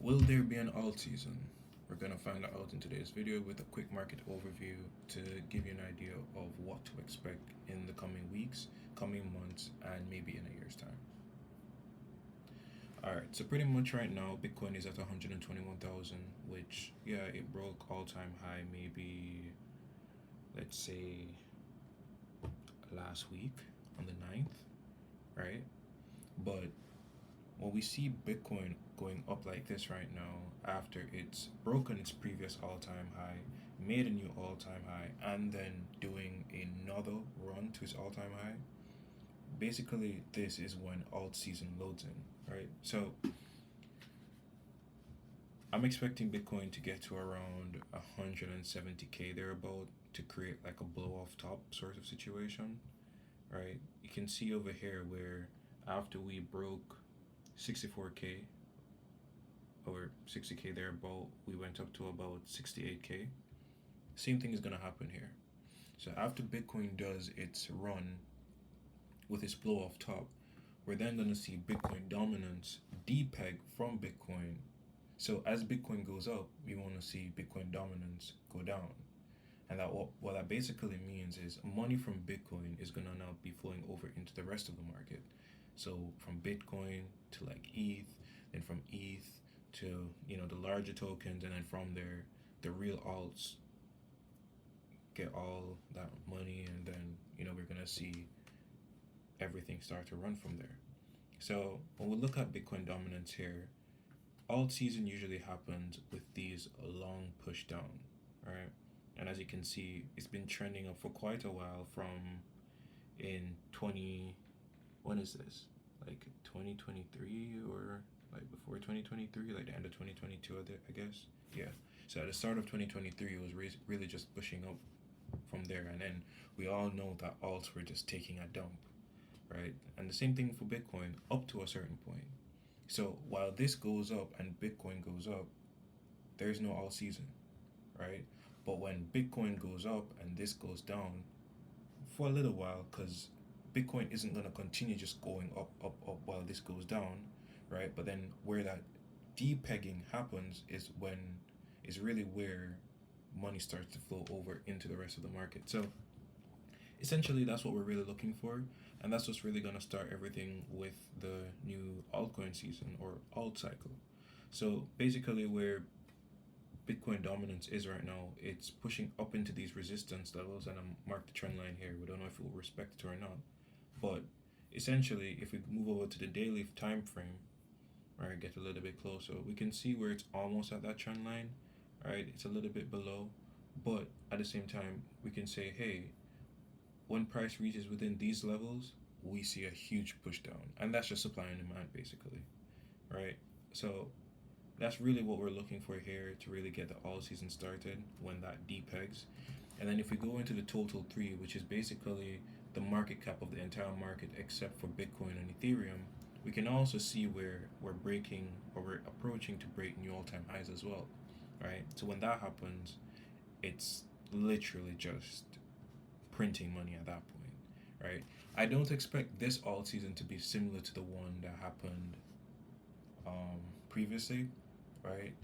Will there be an alt season? We're going to find that out in today's video with a quick market overview to give you an idea of what to expect in the coming weeks, coming months, and maybe in a year's time. Alright, so pretty much right now, Bitcoin is at 121,000, which, yeah, it broke all-time high maybe, let's say, last week on the 9th, right? But when we see Bitcoin going up like this right now, after it's broken its previous all-time high, made a new all-time high, and then doing another run to its all-time high, basically this is when alt season loads in, right? So I'm expecting Bitcoin to get to around 170k thereabout to create like a blow off top sort of situation, right? You can see over here where after we broke 64k or 60k thereabout, we went up to about 68k. Same thing is gonna happen here. So after Bitcoin does its run with its blow off top, we're then gonna see Bitcoin dominance depeg from Bitcoin. So as Bitcoin goes up, we want to see Bitcoin dominance go down. And that what that basically means is money from Bitcoin is gonna now be flowing over into the rest of the market. So from Bitcoin to like ETH, then from ETH to the larger tokens, and then from there the real alts get all that money, and then we're gonna see everything start to run from there. So when we look at Bitcoin dominance here, alt season usually happens with these long push down, right? And as you can see, it's been trending up for quite a while from in 20, when is this? Like 2023 or like before 2023, like the end of 2022, I guess. Yeah. So at the start of 2023, it was really just pushing up from there. And then we all know that alts were just taking a dump, right? And the same thing for Bitcoin up to a certain point. So while this goes up and Bitcoin goes up, there's no all season, right? But when Bitcoin goes up and this goes down for a little while, because Bitcoin isn't going to continue just going up, up, up while this goes down, right? But then where that depegging happens is really where money starts to flow over into the rest of the market. So essentially that's what we're really looking for, and that's what's really going to start everything with the new altcoin season or alt cycle. So basically where Bitcoin dominance is right now, it's pushing up into these resistance levels, and I'm marked the trend line here. We don't know if it will respect it or not, but essentially if we move over to the daily time frame, right, get a little bit closer, we can see where it's almost at that trend line, right? It's a little bit below, but at the same time we can say, hey, when price reaches within these levels, we see a huge push down, and that's just supply and demand basically, right? So that's really what we're looking for here to really get the all season started, when that depegs. And then if we go into the total 3, which is basically the market cap of the entire market except for Bitcoin and Ethereum, we can also see where we're breaking or we're approaching to break new all-time highs as well, right? So when that happens, it's literally just printing money at that point, right? I don't expect this alt season to be similar to the one that happened previously, right?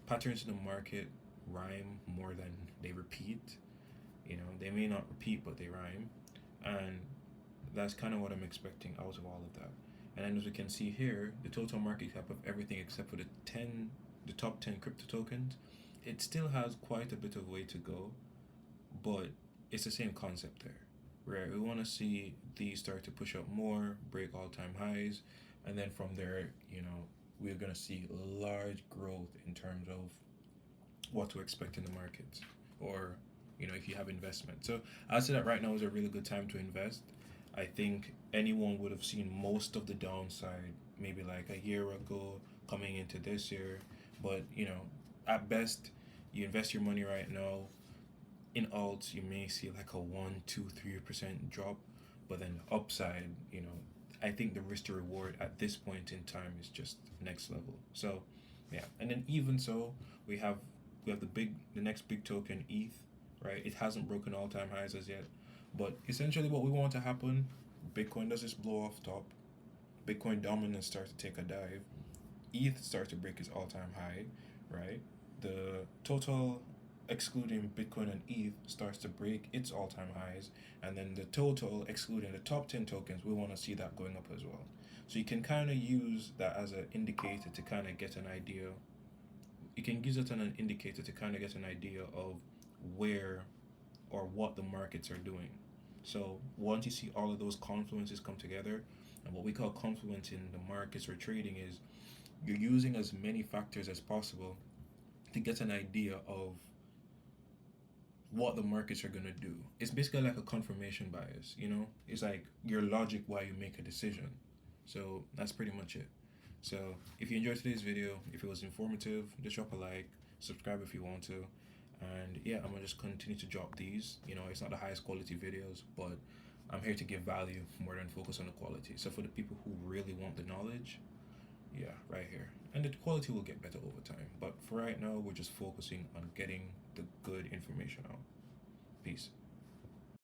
Patterns in the market rhyme more than they repeat. They may not repeat, but they rhyme, and that's kind of what I'm expecting out of all of that. And then as we can see here, the total market cap of everything except for the top 10 crypto tokens, it still has quite a bit of way to go, but it's the same concept there, right? We want to see these start to push up more, break all-time highs, and then from there, we're going to see large growth in terms of what to expect in the markets, or if you have investment. So I'd say that right now is a really good time to invest. I think anyone would have seen most of the downside maybe like a year ago coming into this year, but at best, you invest your money right now in alts, you may see like a 1, 2, 3% drop, but then upside, I think the risk to reward at this point in time is just next level. So yeah, and then even so, we have the next big token, ETH, right? It hasn't broken all-time highs as yet, but essentially what we want to happen, Bitcoin does this blow off top, Bitcoin dominance starts to take a dive, ETH starts to break its all-time high, right? The total excluding Bitcoin and ETH starts to break its all-time highs, and then the total excluding the top 10 tokens, we want to see that going up as well. So you can kind of use that as an indicator to kind of get an idea. You can use it as an indicator to kind of get an idea of where or what the markets are doing. So once you see all of those confluences come together, and what we call confluence in the markets or trading is you're using as many factors as possible to get an idea of what the markets are going to do. It's basically like a confirmation bias, you know? It's like your logic why you make a decision. So that's pretty much it. So if you enjoyed today's video, if it was informative, just drop a like, subscribe if you want to. And yeah, I'm gonna just continue to drop these. You know, it's not the highest quality videos, but I'm here to give value more than focus on the quality. So for the people who really want the knowledge, yeah, right here. And the quality will get better over time. But for right now, we're just focusing on getting the good information out. Peace.